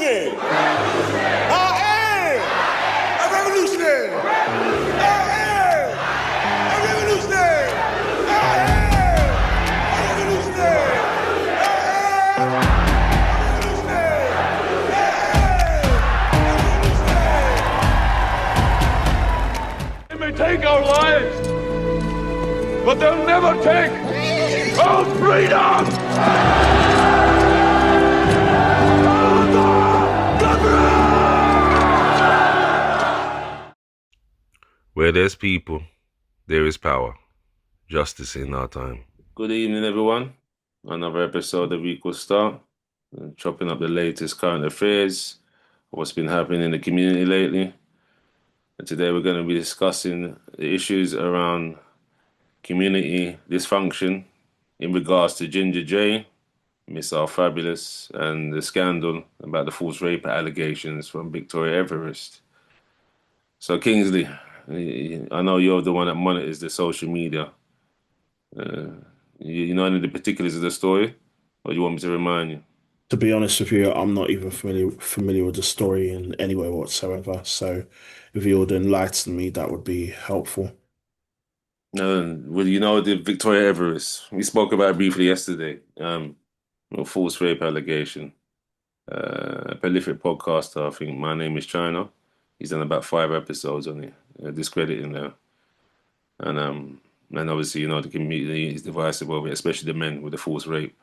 say, I am a revolutionary. I am a revolutionary. I am a revolutionary. I am a revolutionary. They may take our lives, but they'll never take our freedom! Where there's people, there is power. Justice in our time. Good evening, everyone. Another episode of Equal Start. Chopping up the latest current affairs, what's been happening in the community lately. And today we're going to be discussing the issues around community dysfunction in regards to Ginja J, Miss Our Fabulous, and the scandal about the false rape allegations from Victoria Everest. So Kingsley, I know you're the one that monitors the social media. You know any of the particulars of the story, or you want me to remind you? To be honest with you, I'm not even familiar with the story in any way whatsoever. So if you would enlighten me, that would be helpful. Well, you know the Victoria Everest. We spoke about it briefly yesterday. False rape allegation. A prolific podcaster, I think. My Name is China. He's done about 5 episodes on it, discrediting her. And obviously, you know, the community is divisive over it, especially the men with the false rape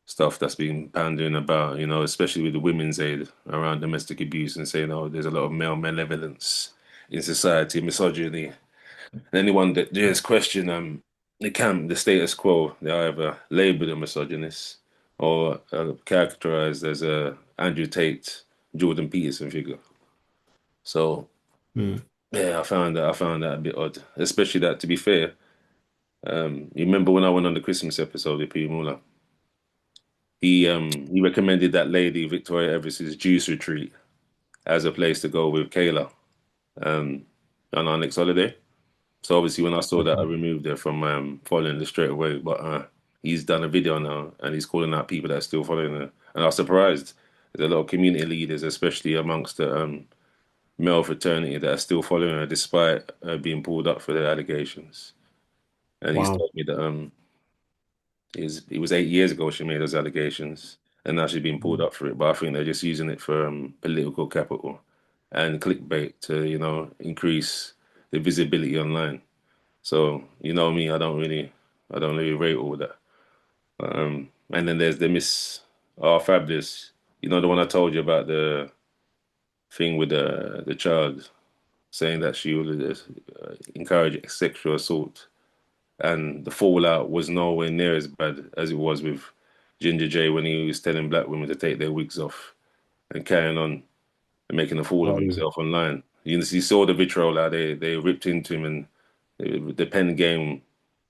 stuff that's been pandering about, you know, especially with the women's aid around domestic abuse and saying, oh, there's a lot of male malevolence in society, misogyny. And anyone that dares question the status quo, they're either labelled a misogynist or characterized as a Andrew Tate, Jordan Peterson figure. So yeah, I found that a bit odd, especially that, to be fair, you remember when I went on the Christmas episode with P. Muller? He recommended that lady Victoria Everest's juice retreat as a place to go with Kayla on our next holiday. So obviously when I saw that, I removed her from following her straight away. But he's done a video now and he's calling out people that are still following her. And I was surprised. There's a lot of community leaders, especially amongst the male fraternity, that are still following her despite being pulled up for their allegations. And he's told me that it was 8 years ago she made those allegations, and now she's been pulled up for it. But I think they're just using it for political capital and clickbait to, you know, increase the visibility online. So you know me, I don't really rate all that. And then there's the Miss Our Fabulous, you know, the one I told you about, the thing with the child saying that she would encourage sexual assault. And the fallout was nowhere near as bad as it was with Ginja J when he was telling black women to take their wigs off and carrying on and making a fool of himself online. You saw the vitriol how they ripped into him, and the pen game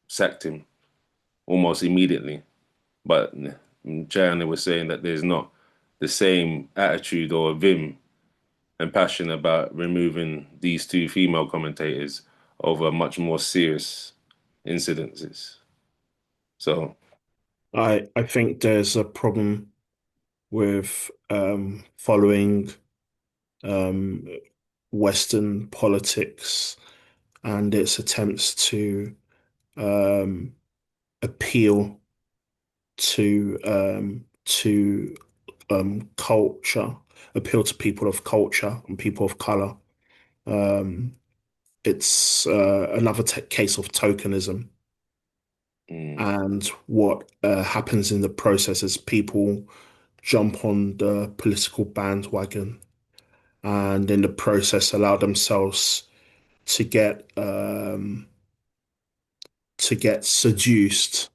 sacked him almost immediately. But China was saying that there's not the same attitude or vim and passion about removing these 2 female commentators over much more serious incidences. So I think there's a problem with following Western politics and its attempts to appeal to culture, appeal to people of culture and people of color. It's another case of tokenism. And what happens in the process is people jump on the political bandwagon and in the process allow themselves to get seduced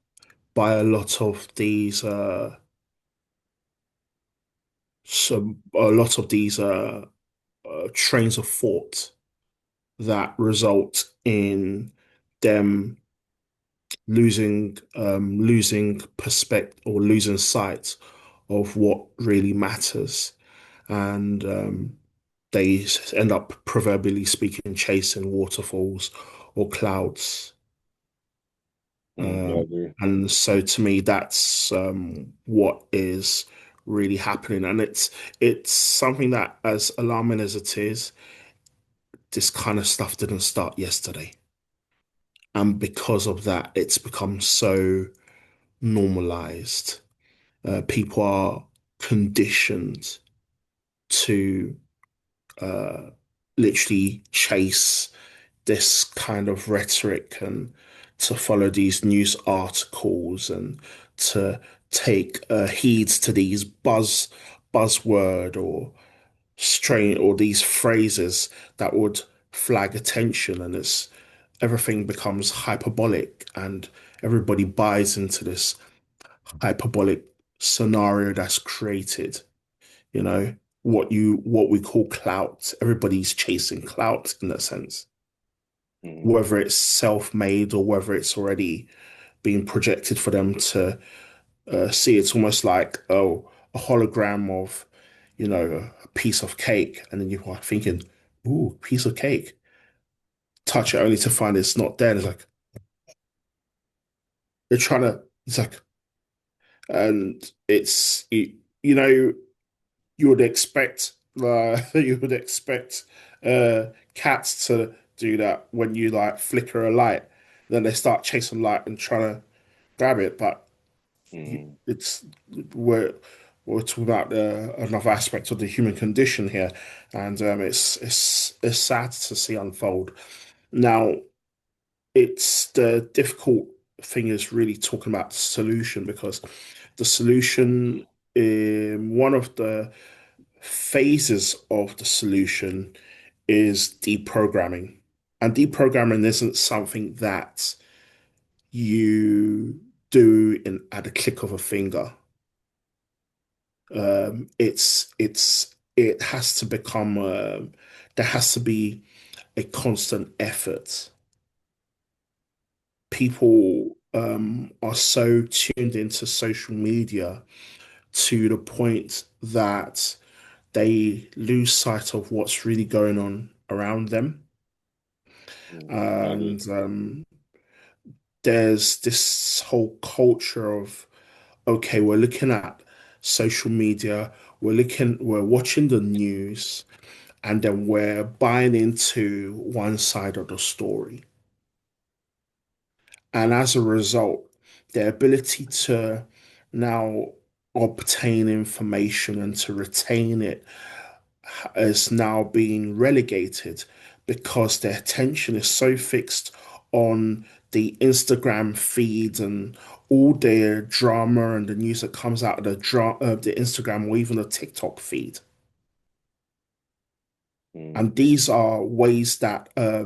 by a lot of these trains of thought that result in them losing perspective or losing sight of what really matters, and they end up, proverbially speaking, chasing waterfalls or clouds. I agree. And so to me, that's what is really happening. And it's something that, as alarming as it is, this kind of stuff didn't start yesterday. And because of that, it's become so normalized. People are conditioned to uh, literally chase this kind of rhetoric and to follow these news articles and to take heed to these buzzword or strain or these phrases that would flag attention, and it's everything becomes hyperbolic and everybody buys into this hyperbolic scenario that's created, you know, what we call clout. Everybody's chasing clout in that sense, Mm, whether it's self-made or whether it's already being projected for them to see. It's almost like, oh, a hologram of, a piece of cake, and then you are thinking, ooh, piece of cake. Touch it only to find it's not there. And it's like they're trying to. It's like, and it's you know you would expect you would expect cats to do that when you like flicker a light. Then they start chasing light and trying to grab it, but mm, it's we're we're talking about another aspect of the human condition here, and it's sad to see unfold. Now, it's the difficult thing is really talking about the solution, because the solution, one of the phases of the solution is deprogramming. And deprogramming isn't something that you do at a click of a finger. It has to become there has to be a constant effort. People are so tuned into social media to the point that they lose sight of what's really going on around them. I agree. And there's this whole culture of, okay, we're looking at social media, we're watching the news, and then we're buying into one side of the story. And as a result, their ability to now obtain information and to retain it is now being relegated because their attention is so fixed on the Instagram feed and all their drama and the news that comes out of the Instagram or even the TikTok feed. Mm, And these are ways that a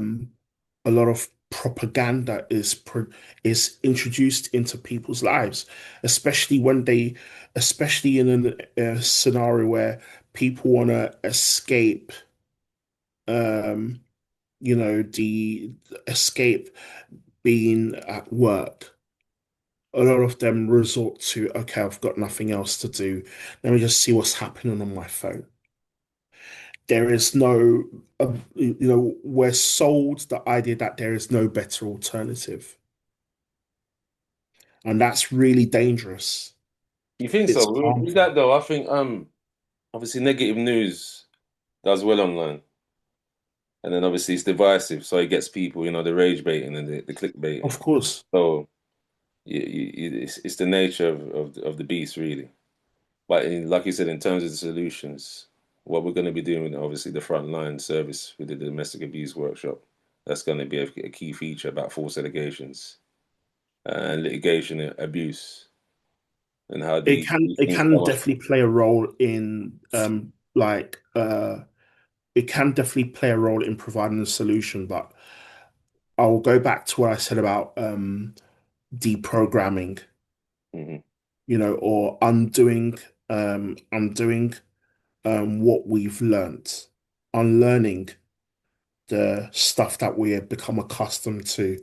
lot of propaganda is introduced into people's lives, especially especially in a scenario where people want to escape, um, the escape being at work. A lot of them resort to, okay, I've got nothing else to do. Let me just see what's happening on my phone. There is no, we're sold the idea that there is no better alternative. And that's really dangerous. you think It's so? With harmful. that though, I think obviously negative news does well online, and then obviously it's divisive, so it gets people, the rage baiting and the clickbaiting. Of course, So it's the nature of the beast, really. But like you said, in terms of the solutions, what we're going to be doing, obviously, the frontline service with the domestic abuse workshop, that's going to be a key feature about forced allegations and litigation abuse and how these it things can come up. definitely play a role in it can definitely play a role in providing a solution, but I'll go back to what I said about deprogramming, Hmm. or undoing what we've learnt, unlearning the stuff that we have become accustomed to,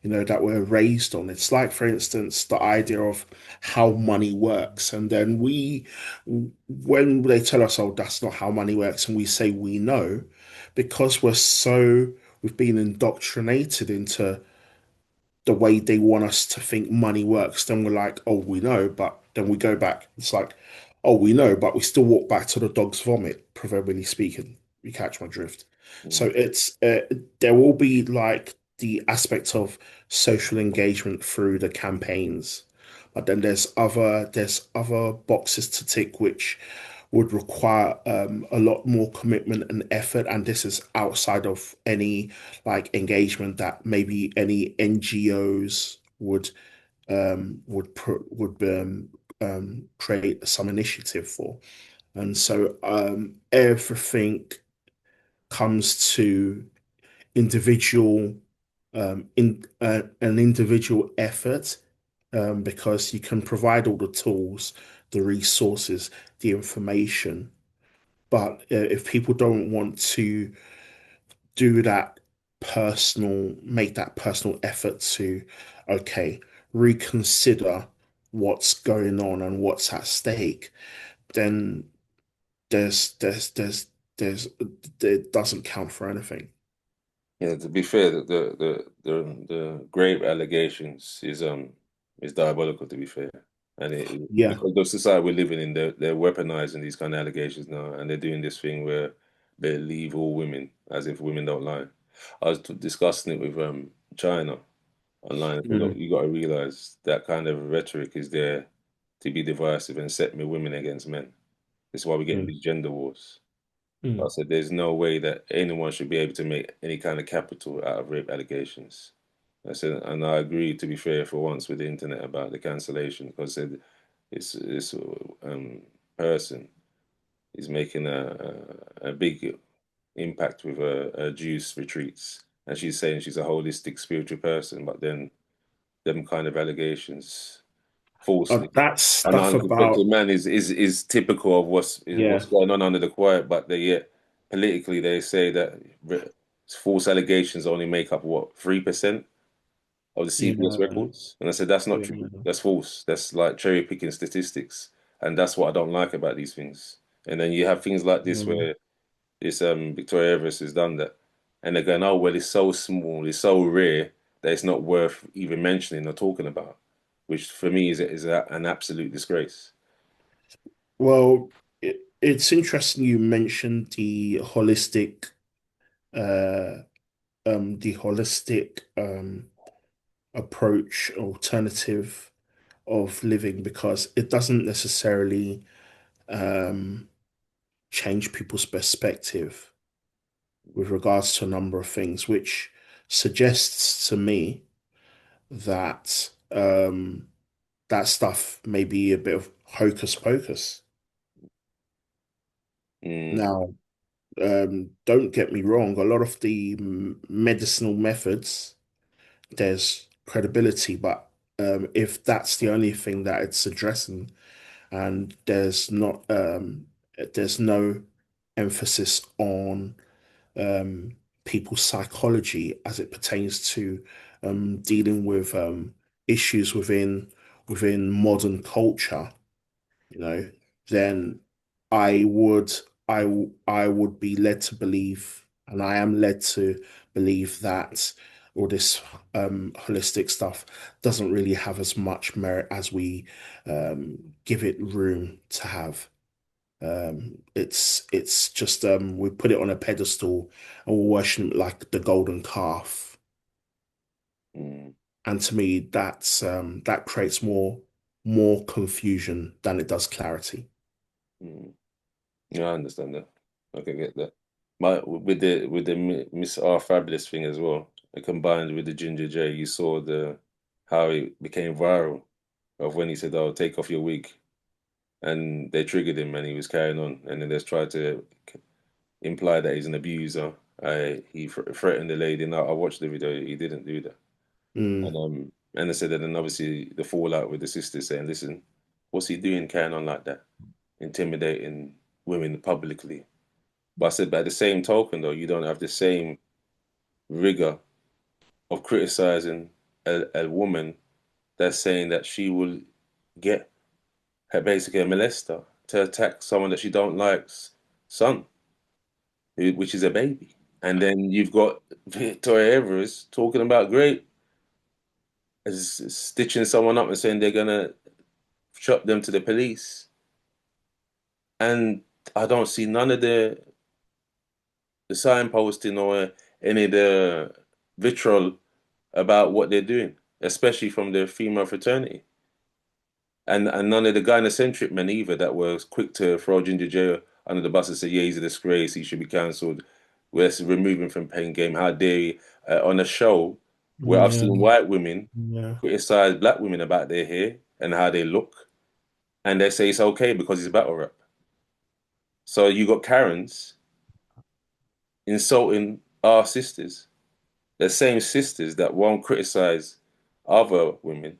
that we're raised on. It's like, for instance, the idea of how money works. And then when they tell us, oh, that's not how money works, and we say we know, because we've been indoctrinated into the way they want us to think money works, then we're like, oh, we know. But then we go back. It's like, Oh, we know, but we still walk back to the dog's vomit, proverbially speaking. You catch my drift. So Mm. there will be like the aspect of social engagement through the campaigns, but then there's other boxes to tick which would require a lot more commitment and effort, and this is outside of any like engagement that maybe any NGOs would create some initiative for. And so everything comes to individual in an individual effort, because you can provide all the tools, the resources, the information, but if people don't want to do that make that personal effort to, okay, reconsider what's going on and what's at stake, then there's, there's, there's, there's, it doesn't count for anything. Yeah, to be fair, the grave allegations is diabolical. To be fair, and Yeah. because the society we're living in, they're weaponizing these kind of allegations now, and they're doing this thing where they leave all women as if women don't lie. I was discussing it with China online. I said, look, Mm, you got to realize that kind of rhetoric is there to be divisive and set me women against men. This is why we're getting mm, these gender wars. I mm, said, there's no way that anyone should be able to make any kind of capital out of rape allegations. I said, and I agree, to be fair, for once with the internet about the cancellation, because I said this person is making a big impact with her juice retreats, and she's saying she's a holistic spiritual person, but then them kind of allegations falsely. that An stuff about, unconflicted man is typical of yeah, what's going on under the quiet, but they yet politically they say that false allegations only make up what 3% of the CBS yeah, records, and I said that's not true. yeah, That's false. That's like cherry picking statistics, and that's what I don't like about these things. And then you have things like this mm. where this Victoria Everest has done that, and they're going, oh well, it's so small, it's so rare that it's not worth even mentioning or talking about, which for me is an absolute disgrace. Well, it's interesting you mentioned uh, the holistic approach, alternative of living, because it doesn't necessarily um, change people's perspective with regards to a number of things, which suggests to me that that stuff may be a bit of hocus pocus. Mm, Now, don't get me wrong, a lot of the medicinal methods, there's credibility, but if that's the only thing that it's addressing, and there's no emphasis on um, people's psychology as it pertains to dealing with issues within modern culture, you know, then I would I would be led to believe, and I am led to believe that all this holistic stuff doesn't really have as much merit as we give it room to have. It's just we put it on a pedestal and we worship it like the golden calf. mm, And to me, that creates more confusion than it does clarity. mm. Yeah, I understand that. I can get that. My with the Miss R Fabulous thing as well, combined with the Ginger J, you saw the how it became viral of when he said, "Oh, take off your wig," and they triggered him, and he was carrying on, and then they tried to imply that he's an abuser. He threatened the lady. Now I watched the video. He didn't do that, Mm, and they said that, then obviously the fallout with the sister saying, "Listen, what's he doing carrying on like that, intimidating women publicly?" But I said, by the same token, though, you don't have the same rigor of criticizing a woman that's saying that she will get her basically a molester to attack someone that she don't like's son, which is a baby. And then you've got Victoria Everest talking about great, stitching someone up and saying they're gonna shop them to the police. And I don't see none of the signposting or any of the vitriol about what they're doing, especially from the female fraternity. And none of the gynocentric men either that were quick to throw Ginger J under the bus and say, yeah, he's a disgrace, he should be cancelled. Let's remove him from paying game. How dare he? On a show where I've Yeah, seen white women yeah. criticize black women about their hair and how they look, and they say it's okay because it's battle rap. So you got Karens insulting our sisters, the same sisters that won't criticize other women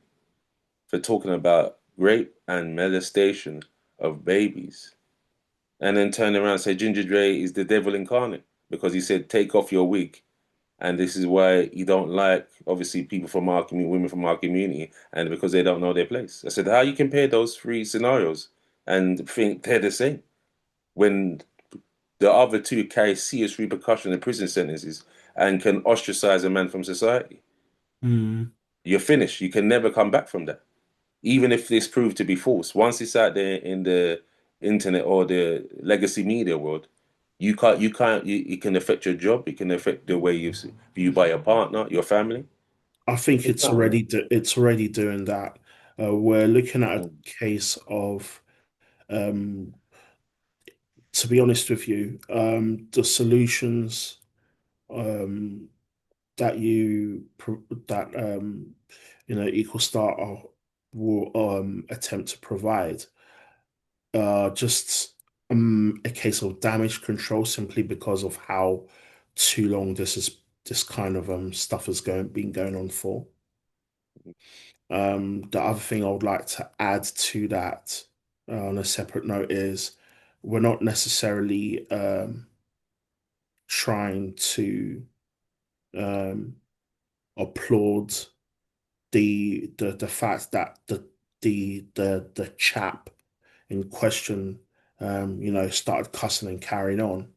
for talking about rape and molestation of babies, and then turn around and say Ginger Dre is the devil incarnate because he said take off your wig, and this is why you don't like obviously people from our community, women from our community, and because they don't know their place. I said how you compare those three scenarios and think they're the same when the other two carry serious repercussions in prison sentences and can ostracize a man from society. Mm. You're finished. You can never come back from that. Even if this proved to be false, once it's out there in the internet or the legacy media world, it can affect your job, it can affect the way you view by your partner, your family. I think It's not right. it's already doing that. We're looking at a Mm, case of, um, to be honest with you, the solutions um, that that Equal Start will attempt to provide just a case of damage control simply because of how too long this kind of stuff has been going on for. The other thing I would like to add to that on a separate note is we're not necessarily trying to um, applaud the fact that the chap in question started cussing and carrying on,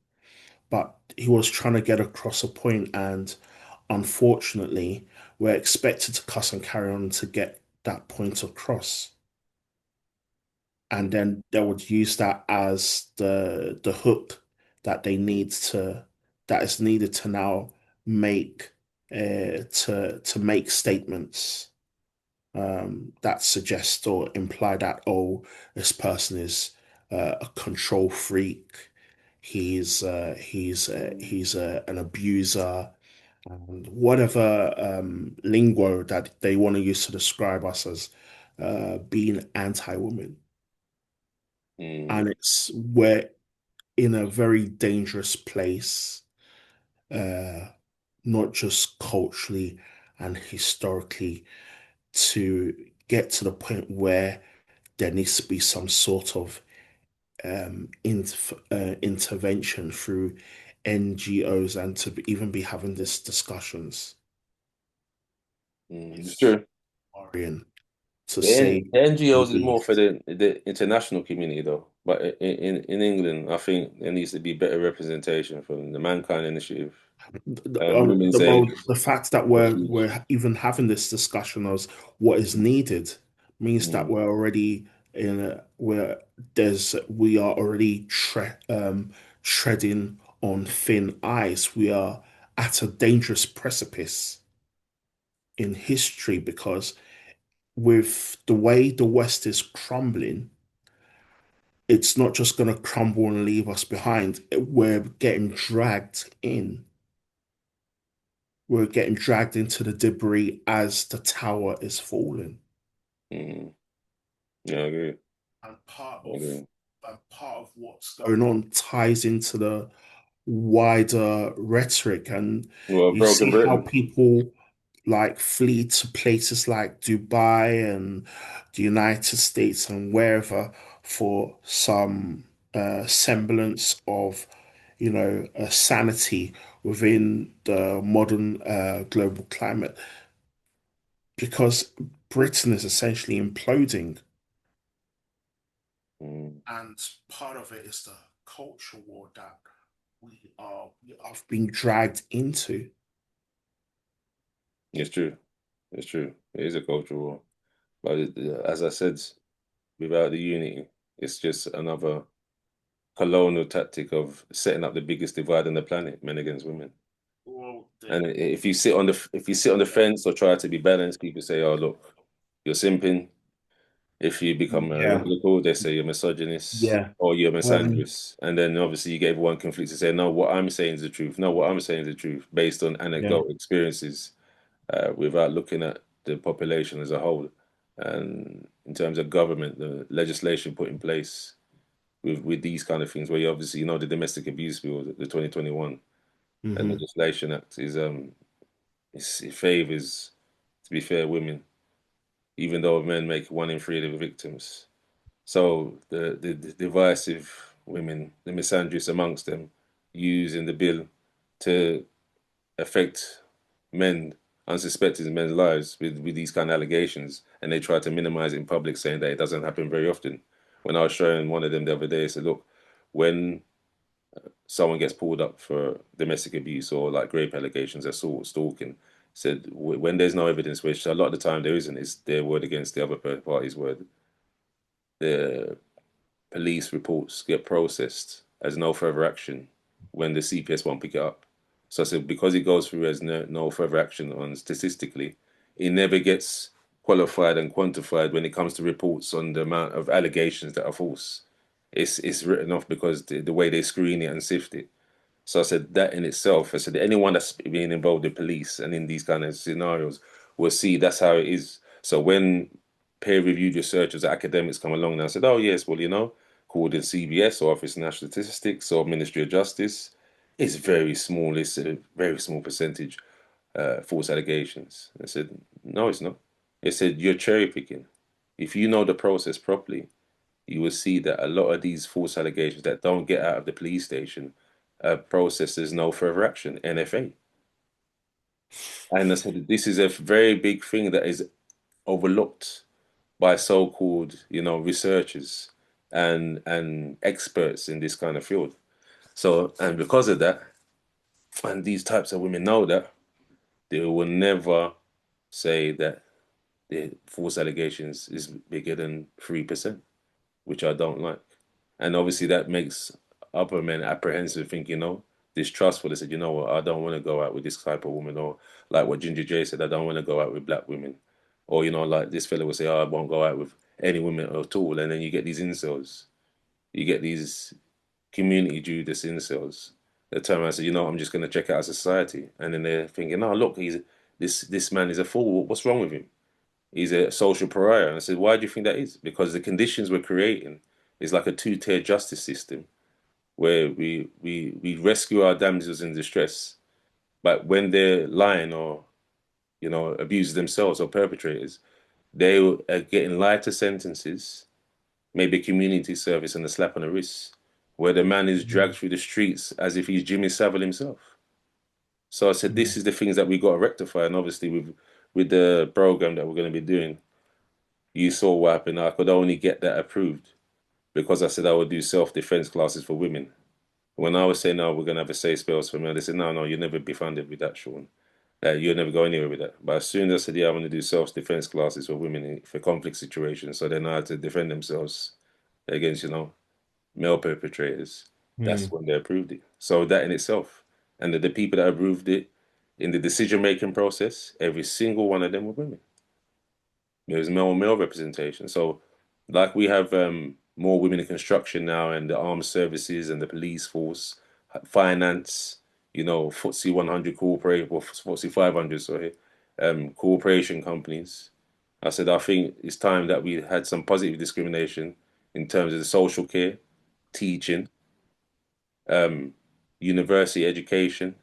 but he was trying to get across a point, and unfortunately, we're expected to cuss and carry on to get that point across. And mm, then they would use that as the hook that they need to that is needed to now make to make statements that suggest or imply that, oh, this person is a control freak, he's an abuser, and whatever lingo that they want to use to describe us as being anti-woman. And mm, it's we're in a very dangerous place, uh, not just culturally and historically, to get to the point where there needs to be some sort of intervention through NGOs and to even be having these discussions. It's It's true. worrying to The, say the the NGOs is more for least. the international community though. But in England, I think there needs to be better representation from the Mankind Initiative, Women's Aid. The fact that Or we're even having this discussion of what is needed means that mm, we're already in a where we are already treading on thin ice. We are at a dangerous precipice in history because with the way the West is crumbling, it's not just going to crumble and leave us behind. We're getting dragged in. We're getting dragged into the debris as the tower is falling. mm, yeah, I agree. And I agree. part of what's going on ties into the wider rhetoric. And Well, you broken see how Britain. people like flee to places like Dubai and the United States and wherever for some semblance of, a sanity within the modern global climate, because Britain is essentially imploding. Mm, And part of it is the culture war that we have been dragged into. it's true. It's true. It is a cultural war. But as I said, without the unity, it's just another. colonial tactic of setting up the biggest divide on the planet, men against women. Well, And if you sit on the fence or try to be balanced, people say, "Oh, look, you're simping." If you become yeah, radical, they say you're misogynist yeah. or you're When misandrous. And then obviously you get everyone conflicted to say, no, what I'm saying is the truth. No, what I'm saying is the truth based on yeah, anecdotal experiences without looking at the population as a whole. And in terms of government, the legislation put in place with these kind of things, where you obviously, the Domestic Abuse Bill, the 2021 hmm Legislation Act it favors, to be fair, women, even though men make one in three of the victims. So the divisive women, the misandrous amongst them, using the bill to affect men, unsuspecting men's lives with these kind of allegations, and they try to minimize it in public, saying that it doesn't happen very often. When I was showing one of them the other day, I said, look, when someone gets pulled up for domestic abuse or like rape allegations, assault, stalking, said when there's no evidence, which a lot of the time there isn't, it's their word against the other party's word. The police reports get processed as no further action when the CPS won't pick it up. So I said, because it goes through as no further action on statistically, it never gets qualified and quantified when it comes to reports on the amount of allegations that are false. It's written off because the way they screen it and sift it. So I said that in itself, I said anyone that's been involved in police and in these kind of scenarios will see that's how it is. So when peer-reviewed researchers, academics come along and I said, oh yes, well, called in CBS or Office of National Statistics or Ministry of Justice, it's very small. It's a very small percentage false allegations. I said, no, it's not. They said you're cherry picking. If you know the process properly, you will see that a lot of these false allegations that don't get out of the police station processed as no further action, NFA. And I said, this is a very big thing that is overlooked by so-called, researchers and experts in this kind of field. So, and because of that, and these types of women know that, they will never say that the false allegations is bigger than 3%, which I don't like. And obviously that makes upper men apprehensive, think, distrustful. They said, you know what, I don't want to go out with this type of woman, or like what Ginger J said, I don't want to go out with black women. Or, like this fella will say, oh, I won't go out with any women at all. And then you get these incels. You get these community Judas incels that turn around and say, I'm just going to check out society. And then they're thinking, oh, look, this man is a fool. What's wrong with him? He's a social pariah. And I said, why do you think that is? Because the conditions we're creating is like a two-tier justice system where we rescue our damsels in distress, but when they're lying or abuse themselves or perpetrators, they are getting lighter sentences, maybe community service and a slap on the wrist, where the man is dragged through the streets as if he's Jimmy Savile himself. So I said, this is the things that we got to rectify, and obviously with the program that we're going to be doing, you saw what happened. I could only get that approved because I said I would do self-defense classes for women. When I was saying, no, we're going to have a safe space for men, they said, no, no, you'll never be funded with that, Sean. You'll never go anywhere with that. But as soon as I said, yeah, I want to do self-defense classes for women for conflict situations, so they know how to defend themselves against, male perpetrators, that's Mm. when they approved it. So that in itself, and the people that approved it in the decision-making process, every single one of them were women. There's male representation. So, like we have more women in construction now, and the armed services and the police force, finance, FTSE 100 corporate or FTSE 500, sorry, corporation companies. I said I think it's time that we had some positive discrimination in terms of the social care, teaching, um, university education,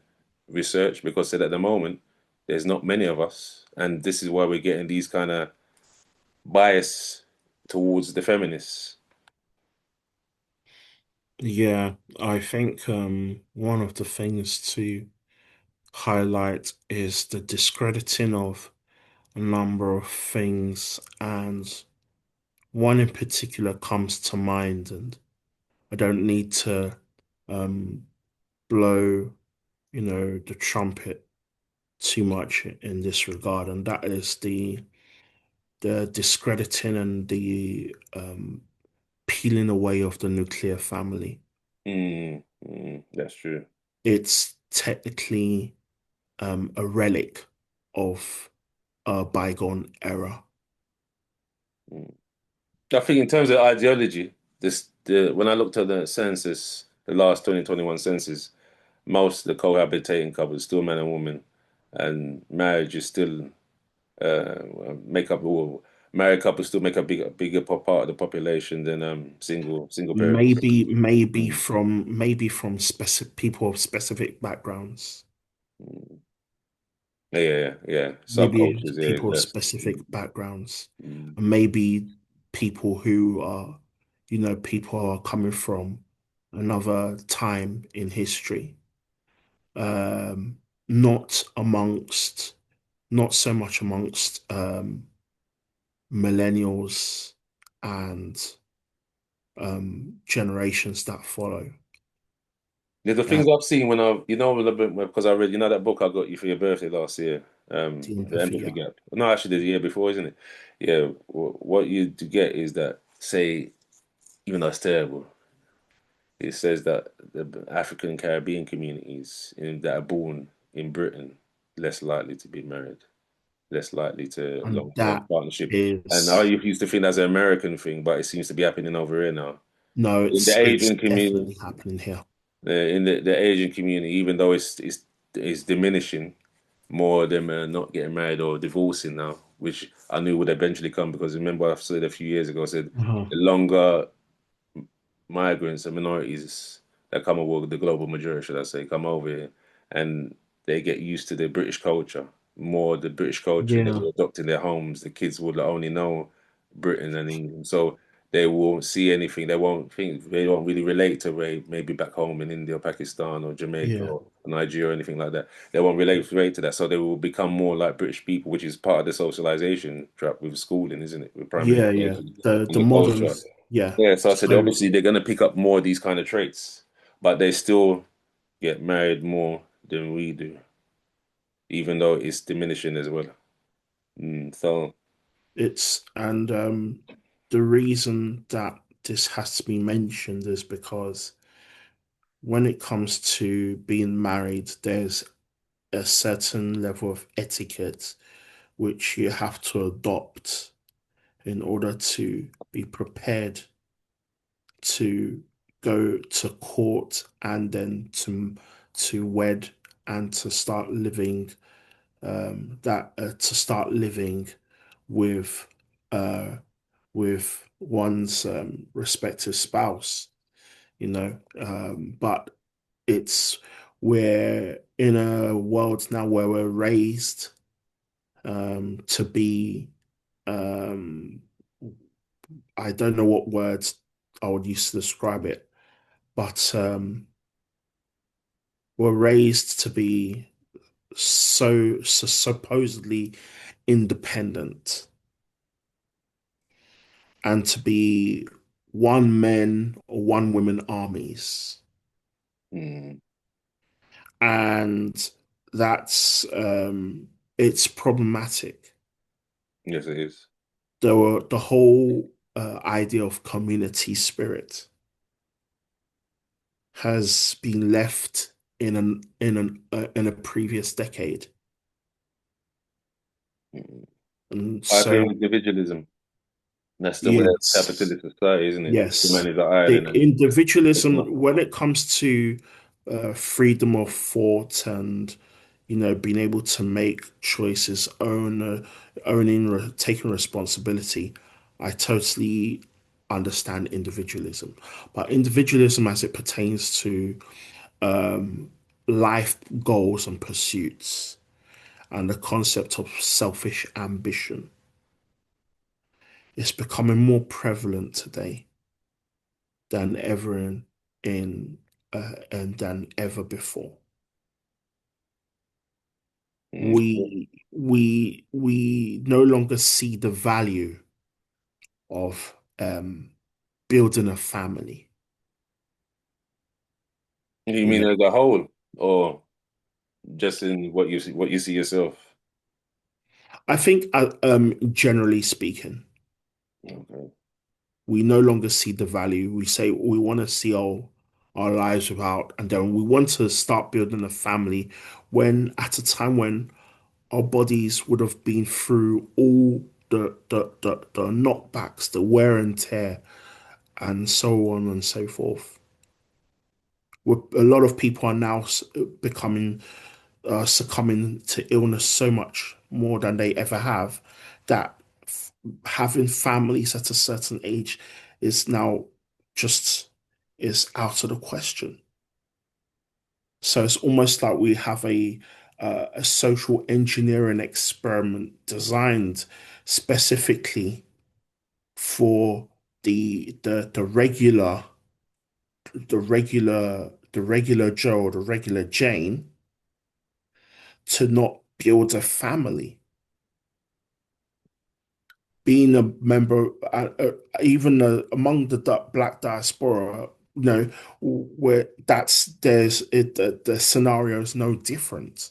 research, because at the moment there's not many of us, and this is why we're getting these kind of bias towards the feminists. Yeah, I think one of the things to highlight is the discrediting of a number of things, and one in particular comes to mind, and I don't need to um, blow, the trumpet too much in this regard, and that is the discrediting and the peeling away of the nuclear family. That's true. It's technically a relic of a bygone era. Mm. I think in terms of ideology, when I looked at the census, the last 2021 census, most of the cohabitating couples still man and woman, and marriage is still make up. Well, married couples still make a bigger part of the population than single parents. Mm. Maybe from specific people of specific backgrounds. Mm. Yeah. Maybe Subcultures, yeah, people of that's specific backgrounds, mm. and maybe people who are, people are coming from another time in history. Not amongst, not so much amongst millennials and generations that follow. Yeah, the Uh, things I've seen when a little bit because I read, that book I got you for your birthday last year, the The empathy Empathy gap. Gap. No, actually, the year before, isn't it? Yeah, what you to get is that, say, even though it's terrible, it says that the African Caribbean communities that are born in Britain less likely to be married, less likely to And long-term that partnership. And I is, used to think that's an American thing, but it seems to be happening over here now. no, In the it's Asian community, definitely happening here. in the Asian community, even though it's diminishing, more of them are not getting married or divorcing now, which I knew would eventually come because remember I said a few years ago, I said Uh-huh. the longer migrants and minorities that come over, the global majority, should I say, come over here and they get used to the British culture, more the British culture they Yeah, will adopt in their homes. The kids will only know Britain and England. So they won't see anything. They won't really relate to maybe back home in India or Pakistan or Jamaica yeah, or Nigeria or anything like that. They won't relate to that. So they will become more like British people, which is part of the socialization trap with schooling, isn't it? With primary yeah. education in The the modern, culture. yeah. Yeah, so I said So obviously they're going to pick up more of these kind of traits, but they still get married more than we do, even though it's diminishing as well. So, and the reason that this has to be mentioned is because when it comes to being married, there's a certain level of etiquette which you have to adopt in order to be prepared to go to court and then to wed and to start living that to start living with uh one's respective spouse, but it's we're in a world now where we're raised to be um I don't know what words I would use to describe it, but we're raised to be so supposedly independent and to be one men or one women armies. mm, And that's it's problematic. yes, it is. The whole idea of community spirit has been left in a previous decade. Mm. And I so think individualism. That's the way of yes, capitalist society, isn't it? yes, Human is an the island, and it's not. individualism when it comes to freedom of thought and being able to make choices, taking responsibility, I totally understand individualism. But individualism as it pertains to um, life goals and pursuits and the concept of selfish ambition is becoming more prevalent today than ever in and than ever before. Mm. We no longer see the value of building a family. You You mean know, as a whole, or just in what you see yourself? I think generally speaking, Okay. we no longer see the value. We say we want to see our lives without, and then we want to start building a family when at a time when our bodies would have been through all the knockbacks, the wear and tear, and so on and so forth. A lot of people are now becoming succumbing to illness so much more than they ever have, that having families at a certain age is now just is out of the question. So it's almost like we have a social engineering experiment designed specifically for the regular Joe or the regular Jane to not build a family. Being a member, even among the Black diaspora, where the scenario is no different.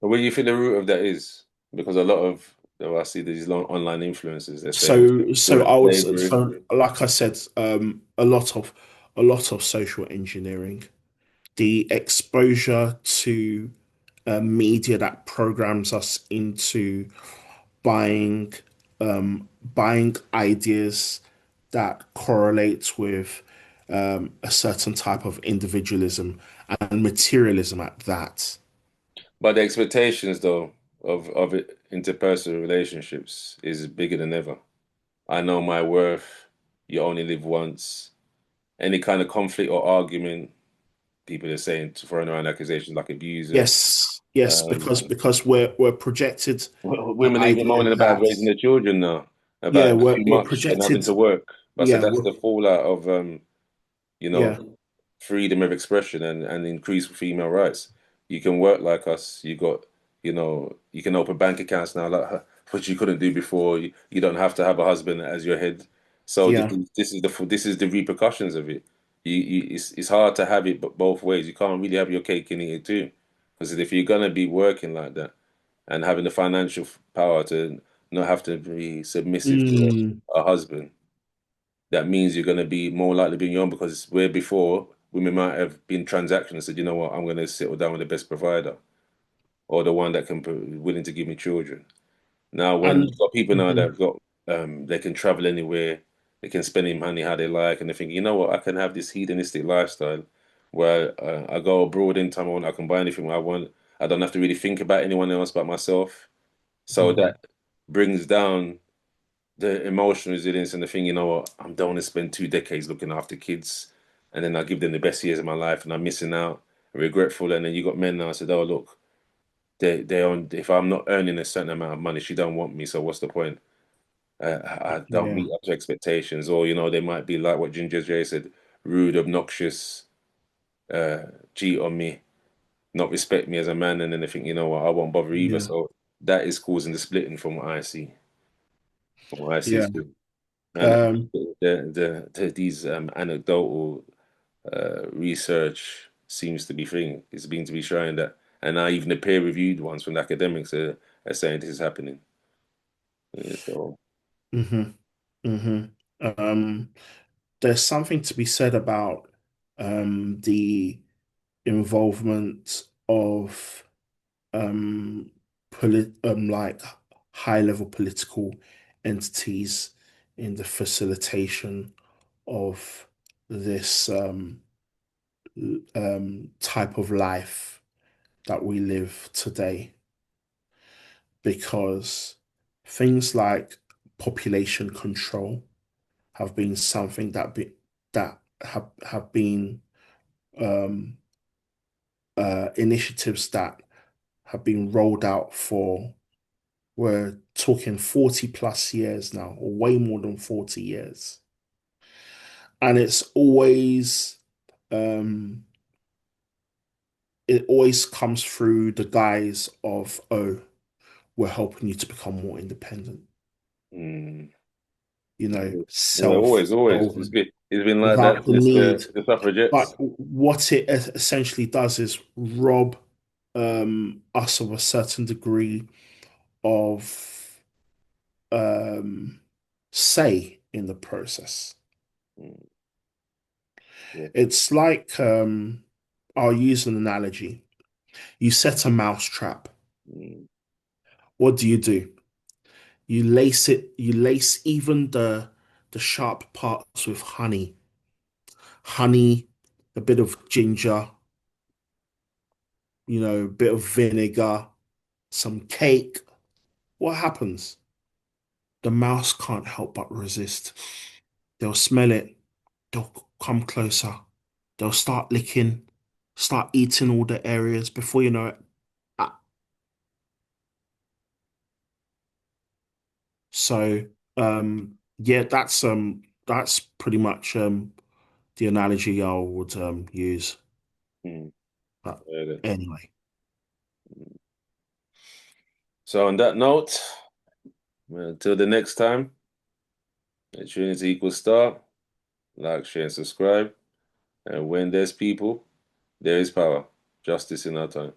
But where do you think the root of that is? Because a lot of, I see these long online influencers, they're saying So we're I would slavery. like I said, a lot of social engineering, the exposure to media that programs us into buying buying ideas that correlate with a certain type of individualism and materialism at that. But the expectations, though, of it, interpersonal relationships is bigger than ever. I know my worth. You only live once. Any kind of conflict or argument, people are saying throwing around accusations like abuser. Yes, Um, because we're projected the Women even idea moaning about that raising their children now, yeah, about too we're much and having projected to work. But I said yeah, that's the fallout of you yeah, know, freedom of expression and increased female rights. You can work like us. You got, you can open bank accounts now, like which you couldn't do before. You don't have to have a husband as your head. So yeah. this is the repercussions of it. It's hard to have it, but both ways. You can't really have your cake and eat it too, because if you're gonna be working like that and having the financial power to not have to be submissive to Mm, a husband, that means you're going to be more likely being young because where before women might have been transactional and said, you know what, I'm going to settle down with the best provider or the one that can be willing to give me children. Now, when and you've got people now that mhm, have got, they can travel anywhere, they can spend their money how they like, and they think, you know what, I can have this hedonistic lifestyle where I go abroad anytime I want, I can buy anything I want. I don't have to really think about anyone else but myself. So mhm, that brings down the emotional resilience and the thing, you know what, I don't want to spend 2 decades looking after kids and then I give them the best years of my life and I'm missing out, regretful. And then you got men now said, oh look, they on if I'm not earning a certain amount of money, she don't want me, so what's the point? I don't yeah, meet up to expectations, or they might be like what Ginger J said, rude, obnoxious, uh, cheat on me, not respect me as a man, and then they think, you know what, I won't bother either. yeah, So that is causing the splitting from what I see. From what I see, yeah. and Um, these anecdotal research seems to be thing is being to be showing that, and now even the peer-reviewed ones from the academics are saying this is happening. Yeah, so mhm, mhm. Um, there's something to be said about the involvement of like high level political entities in the facilitation of this type of life that we live today, because things like population control have been something that have been um, initiatives that have been rolled out for, we're talking 40 plus years now, or way more than 40 years. And um, it always comes through the guise of, oh, we're helping you to become more independent, mm, yeah, always self-solvent, it's been like that without the since need. the But suffragettes. what it essentially does is rob us of a certain degree of um, say in the process. Mm. Yeah. It's like I'll use an analogy. You set a mouse trap. Mm, What do? You lace even the sharp parts with honey. Honey, a bit of ginger, a bit of vinegar, some cake. What happens? The mouse can't help but resist. They'll smell it. They'll come closer. They'll start licking, start eating all the areas before you know it. ah, So, yeah, that's pretty much the analogy I would use. mm, But yeah. anyway, So on that note, until the next time, tune into Equal Star, like, share, and subscribe. And when there's people, there is power. Justice in our time.